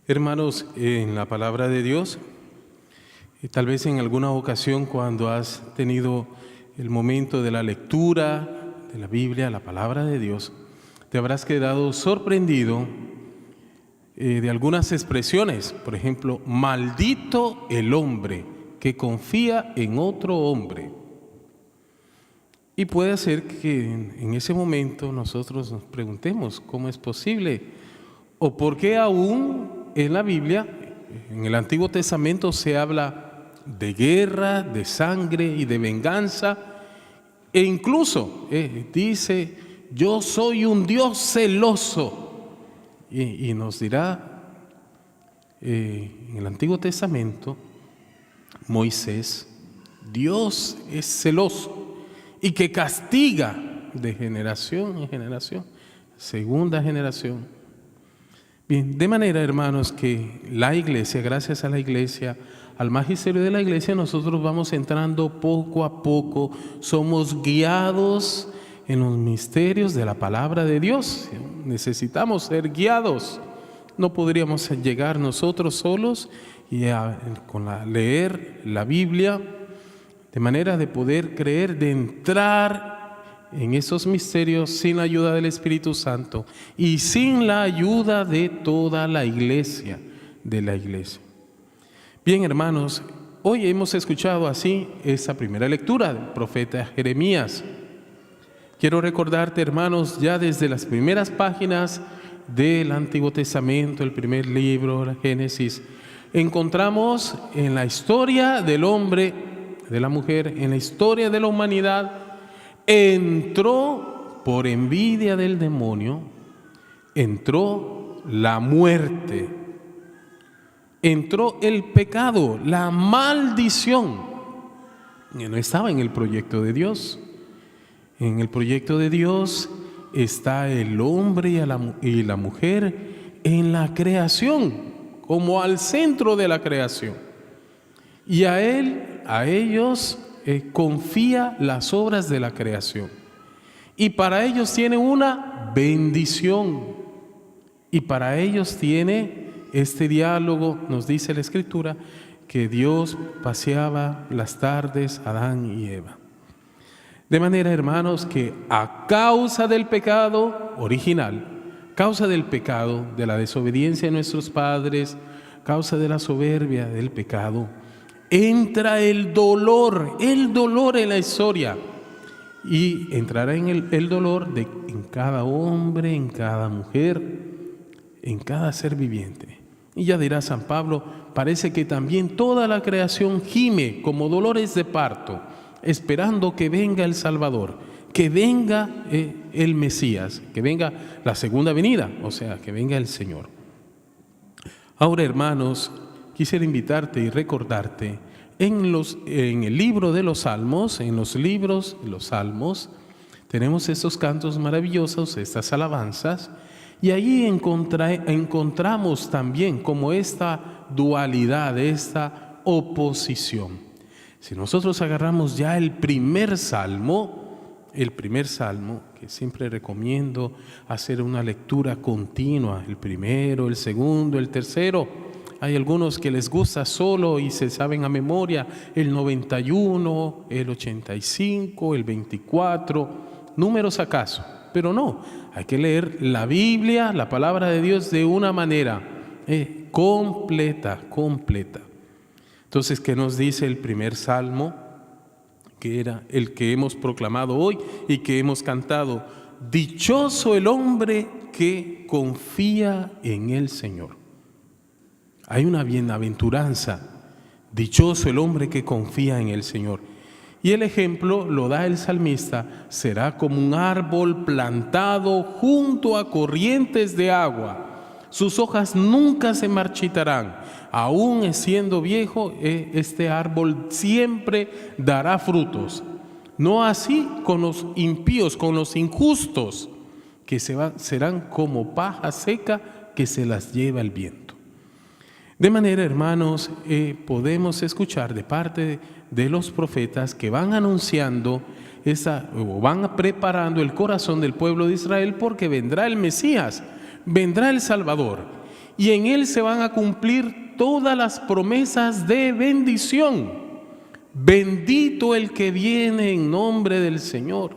Hermanos, en la palabra de Dios, tal vez en alguna ocasión cuando has tenido el momento de la lectura de la Biblia, la palabra de Dios, te habrás quedado sorprendido de algunas expresiones. Por ejemplo, maldito el hombre que confía en otro hombre. Y puede ser que en ese momento nosotros nos preguntemos cómo es posible o por qué aún en la Biblia, en el Antiguo Testamento, se habla de guerra, de sangre y de venganza, e incluso dice, yo soy un Dios celoso. Y nos dirá en el Antiguo Testamento, Moisés, Dios es celoso y que castiga de generación en generación, segunda generación. Bien, de manera, hermanos, que la iglesia, gracias a la iglesia, al magisterio de la iglesia, nosotros vamos entrando poco a poco, somos guiados en los misterios de la palabra de Dios. Necesitamos ser guiados. No podríamos llegar nosotros solos y leer la Biblia de manera de poder creer, de entrar en esos misterios sin la ayuda del Espíritu Santo y sin la ayuda de toda la iglesia, Bien, hermanos, hoy hemos escuchado así esa primera lectura del profeta Jeremías. Quiero recordarte, hermanos, ya desde las primeras páginas del Antiguo Testamento, el primer libro, la Génesis, encontramos en la historia del hombre, de la mujer, en la historia de la humanidad, entró por envidia del demonio, entró la muerte, entró el pecado, la maldición, que no estaba en el proyecto de Dios. En el proyecto de Dios está el hombre y la mujer en la creación, como al centro de la creación. Y a ellos confía las obras de la creación. Y para ellos tiene una bendición. Y para ellos tiene este diálogo, nos dice la Escritura, que Dios paseaba las tardes a Adán y Eva. De manera, hermanos, que a causa del pecado original, causa del pecado, de la desobediencia de nuestros padres, causa de la soberbia del pecado, entra el dolor en la historia. Y entrará en el dolor en cada hombre, en cada mujer, en cada ser viviente. Y ya dirá San Pablo, parece que también toda la creación gime como dolores de parto, esperando que venga el Salvador, que venga el Mesías, que venga la segunda venida, o sea, que venga el Señor. Ahora, hermanos, quisiera invitarte y recordarte, en el libro de los Salmos, en los libros de los Salmos, tenemos estos cantos maravillosos, estas alabanzas, y ahí encontramos también como esta dualidad, esta oposición. Si nosotros agarramos ya el primer salmo, que siempre recomiendo hacer una lectura continua, el primero, el segundo, el tercero. Hay algunos que les gusta solo y se saben a memoria el 91, el 85, el 24, números acaso. Pero no, hay que leer la Biblia, la palabra de Dios, de una manera completa. Entonces, ¿qué nos dice el primer salmo? Que era el que hemos proclamado hoy y que hemos cantado. Dichoso el hombre que confía en el Señor. Hay una bienaventuranza. Dichoso el hombre que confía en el Señor. Y el ejemplo lo da el salmista, será como un árbol plantado junto a corrientes de agua. Sus hojas nunca se marchitarán. Aún siendo viejo, este árbol siempre dará frutos. No así con los impíos, con los injustos, que serán como paja seca que se las lleva el viento. De manera, hermanos, podemos escuchar de parte de los profetas que van anunciando o van preparando el corazón del pueblo de Israel, porque vendrá el Mesías, vendrá el Salvador. y en Él se van a cumplir todas las promesas de bendición. Bendito el que viene en nombre del Señor.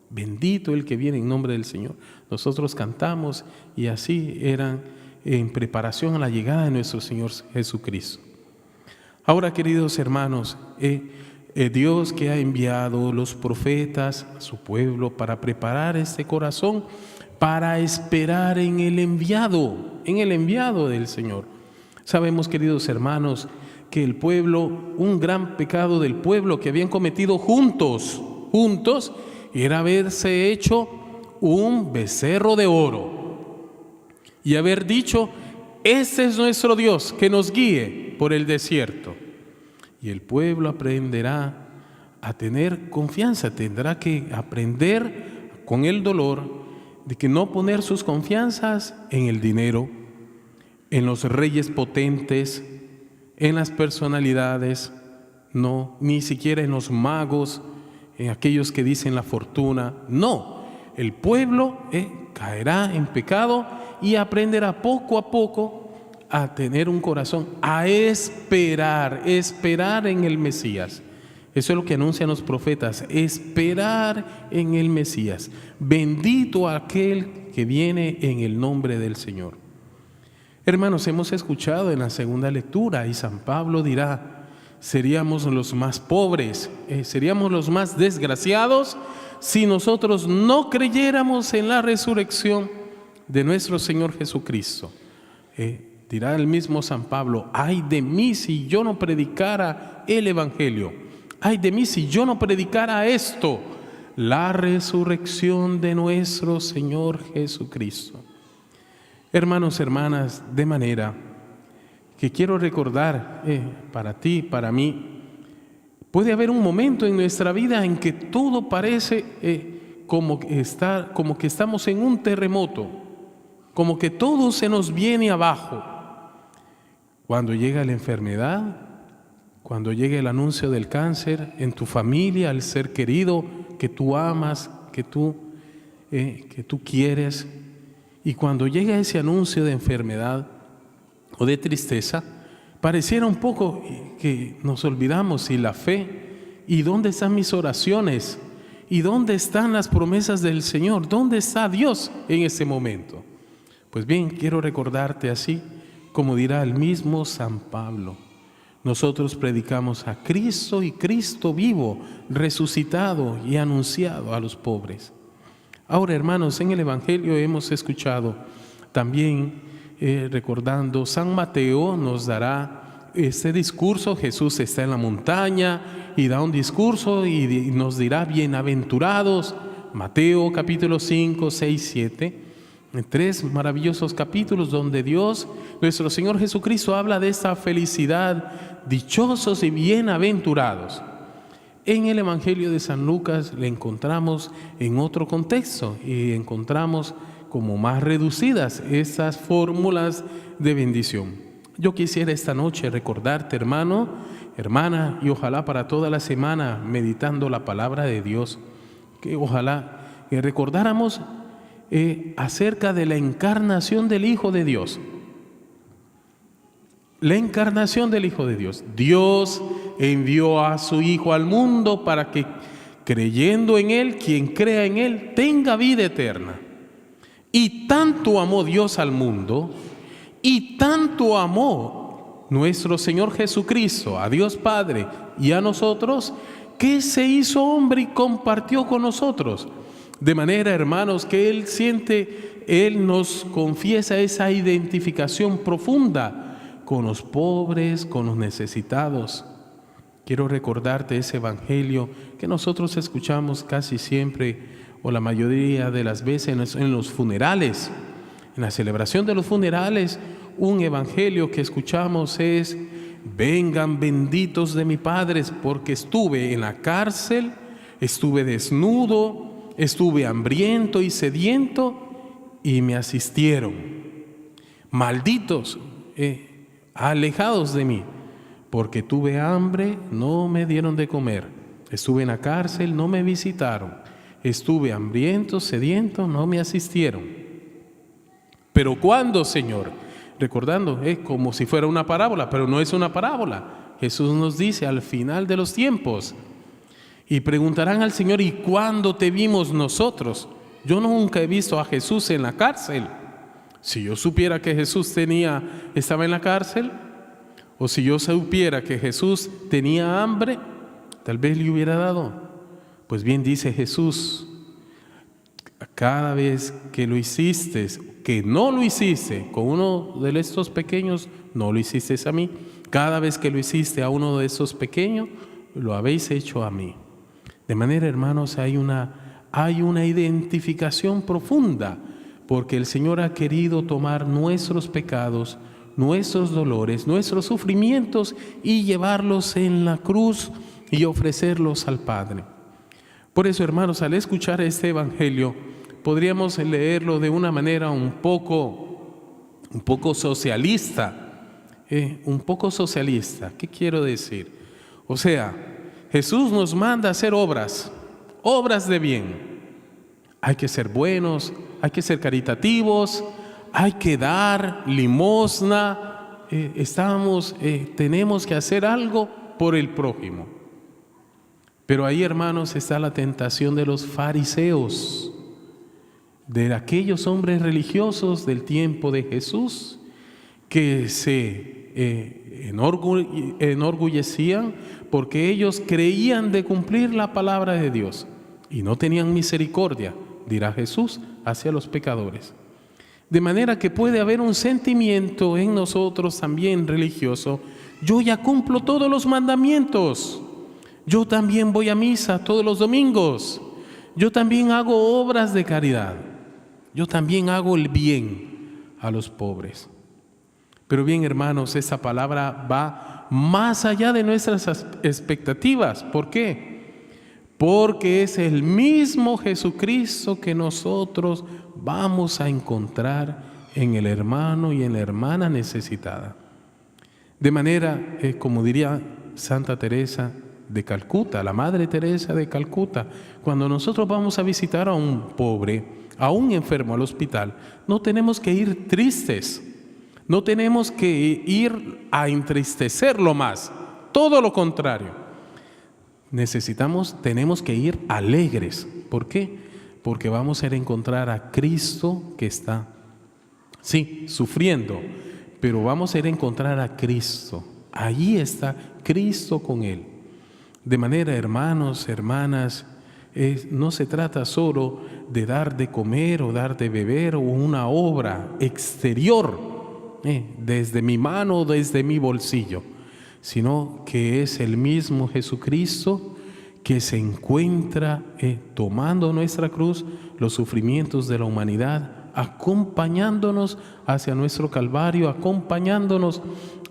Bendito el que viene en nombre del Señor. Nosotros cantamos y así eran en preparación a la llegada de nuestro Señor Jesucristo. Ahora, queridos hermanos, Dios que ha enviado los profetas a su pueblo para preparar este corazón, para esperar en el enviado del Señor. Sabemos, queridos hermanos, que el pueblo, un gran pecado del pueblo que habían cometido juntos, era haberse hecho un becerro de oro y haber dicho: este es nuestro Dios, que nos guíe por el desierto. Y el pueblo aprenderá a tener confianza, tendrá que aprender con el dolor de que no poner sus confianzas en el dinero, en los reyes potentes, en las personalidades, no, ni siquiera en los magos, en aquellos que dicen la fortuna. No, el pueblo caerá en pecado y aprenderá poco a poco a tener un corazón, a esperar en el Mesías. Eso es lo que anuncian los profetas: esperar en el Mesías. Bendito aquel que viene en el nombre del Señor. Hermanos, hemos escuchado en la segunda lectura, y San Pablo dirá: seríamos los más pobres, seríamos los más desgraciados si nosotros no creyéramos en la resurrección de nuestro Señor Jesucristo. Dirá el mismo San Pablo: ay de mí si yo no predicara el Evangelio, ay de mí si yo no predicara esto, la resurrección de nuestro Señor Jesucristo. Hermanos, hermanas, de manera que quiero recordar para ti, para mí, puede haber un momento en nuestra vida en que todo parece como que estamos en un terremoto, como que todo se nos viene abajo. Cuando llega la enfermedad, cuando llega el anuncio del cáncer en tu familia, al ser querido que tú amas, que tú quieres, y cuando llega ese anuncio de enfermedad o de tristeza, pareciera un poco que nos olvidamos y la fe, y dónde están mis oraciones, y dónde están las promesas del Señor, dónde está Dios en ese momento. Pues bien, quiero recordarte así, como dirá el mismo San Pablo: nosotros predicamos a Cristo, y Cristo vivo, resucitado y anunciado a los pobres. Ahora, hermanos, en el Evangelio hemos escuchado también, recordando, San Mateo nos dará este discurso. Jesús está en la montaña y da un discurso y nos dirá: bienaventurados. Mateo capítulo 5, 6, 7. En 3 maravillosos capítulos donde Dios, nuestro Señor Jesucristo, habla de esta felicidad: dichosos y bienaventurados. En el Evangelio de San Lucas le encontramos en otro contexto y encontramos como más reducidas estas fórmulas de bendición. Yo quisiera esta noche recordarte, hermano, hermana, y ojalá para toda la semana, meditando la palabra de Dios, que ojalá recordáramos acerca de la encarnación del Hijo de Dios. La encarnación del Hijo de Dios. Dios envió a su Hijo al mundo para que, creyendo en Él, quien crea en Él, tenga vida eterna. Y tanto amó Dios al mundo, y tanto amó nuestro Señor Jesucristo, a Dios Padre y a nosotros, que se hizo hombre y compartió con nosotros. De manera, hermanos, que Él nos confiesa esa identificación profunda con los pobres, con los necesitados. Quiero recordarte ese evangelio que nosotros escuchamos casi siempre, o la mayoría de las veces, en los funerales. En la celebración de los funerales, un evangelio que escuchamos es: vengan benditos de mi Padre, porque estuve en la cárcel, estuve desnudo, estuve hambriento y sediento, y me asistieron. Malditos, alejados de mí, porque tuve hambre, no me dieron de comer. Estuve en la cárcel, no me visitaron. Estuve hambriento, sediento, no me asistieron. Pero ¿cuándo, Señor? recordando, como si fuera una parábola, pero no es una parábola. Jesús nos dice al final de los tiempos, y preguntarán al Señor: ¿y cuándo te vimos nosotros? Yo nunca he visto a Jesús en la cárcel. Si yo supiera que Jesús estaba en la cárcel, o si yo supiera que Jesús tenía hambre, tal vez le hubiera dado. Pues bien dice Jesús: cada vez que lo hiciste, que no lo hiciste con uno de estos pequeños, no lo hiciste a mí. Cada vez que lo hiciste a uno de estos pequeños, lo habéis hecho a mí. De manera, hermanos, hay una identificación profunda, porque el Señor ha querido tomar nuestros pecados, nuestros dolores, nuestros sufrimientos y llevarlos en la cruz y ofrecerlos al Padre. Por eso, hermanos, al escuchar este evangelio, podríamos leerlo de una manera un poco socialista. Un poco socialista. ¿Qué quiero decir? O sea, Jesús nos manda a hacer obras de bien. Hay que ser buenos, hay que ser caritativos, hay que dar limosna. Tenemos que hacer algo por el prójimo. Pero ahí, hermanos, está la tentación de los fariseos, de aquellos hombres religiosos del tiempo de Jesús, que se enorgullecían porque ellos creían de cumplir la palabra de Dios y no tenían misericordia, dirá Jesús, hacia los pecadores. De manera que puede haber un sentimiento en nosotros también religioso: yo ya cumplo todos los mandamientos, yo también voy a misa todos los domingos, yo también hago obras de caridad, yo también hago el bien a los pobres. Pero bien, hermanos, esa palabra va más allá de nuestras expectativas. ¿Por qué? Porque es el mismo Jesucristo que nosotros vamos a encontrar en el hermano y en la hermana necesitada. De manera, como diría Santa Teresa de Calcuta, la Madre Teresa de Calcuta, cuando nosotros vamos a visitar a un pobre, a un enfermo al hospital, no tenemos que ir tristes. No tenemos que ir a entristecerlo más, todo lo contrario. Tenemos que ir alegres. ¿Por qué? Porque vamos a ir a encontrar a Cristo que está, sí, sufriendo, pero vamos a ir a encontrar a Cristo. Allí está Cristo con Él. De manera, hermanos, hermanas, no se trata solo de dar de comer o dar de beber o una obra exterior, desde mi mano, desde mi bolsillo, sino que es el mismo Jesucristo que se encuentra tomando nuestra cruz, los sufrimientos de la humanidad, acompañándonos hacia nuestro Calvario, acompañándonos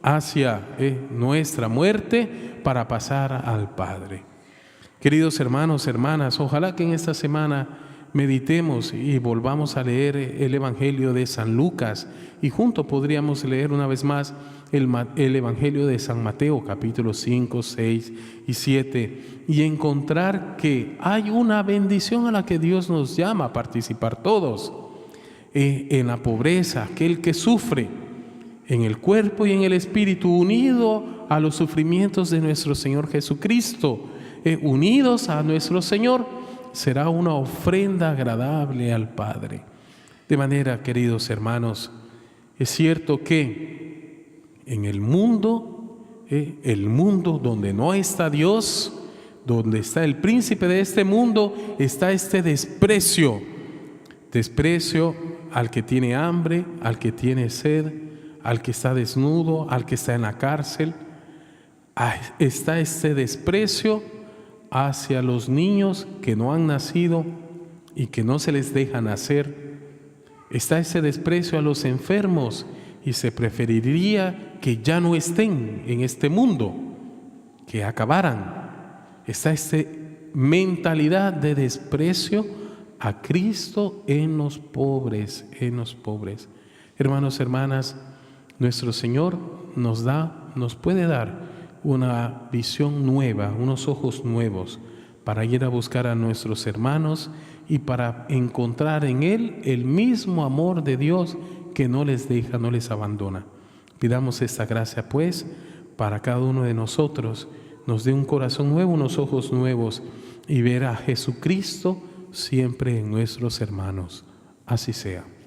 hacia nuestra muerte para pasar al Padre. Queridos hermanos, hermanas, ojalá que en esta semana meditemos y volvamos a leer el Evangelio de San Lucas, y juntos podríamos leer una vez más el Evangelio de San Mateo, capítulos 5, 6 y 7, y encontrar que hay una bendición a la que Dios nos llama a participar todos. En la pobreza, aquel que sufre en el cuerpo y en el espíritu, unido a los sufrimientos de nuestro Señor Jesucristo, unidos a nuestro Señor, será una ofrenda agradable al Padre. De manera, queridos hermanos, es cierto que en el mundo donde no está Dios, donde está el príncipe de este mundo, está este desprecio al que tiene hambre, al que tiene sed, al que está desnudo, al que está en la cárcel. Está este desprecio hacia los niños que no han nacido y que no se les deja nacer. Está ese desprecio a los enfermos y se preferiría que ya no estén en este mundo, que acabaran. Está esta mentalidad de desprecio a Cristo en los pobres, Hermanos, hermanas, nuestro Señor nos puede dar una visión nueva, unos ojos nuevos para ir a buscar a nuestros hermanos y para encontrar en Él el mismo amor de Dios que no les deja, no les abandona. Pidamos esta gracia, pues, para cada uno de nosotros, nos dé un corazón nuevo, unos ojos nuevos y ver a Jesucristo siempre en nuestros hermanos. Así sea.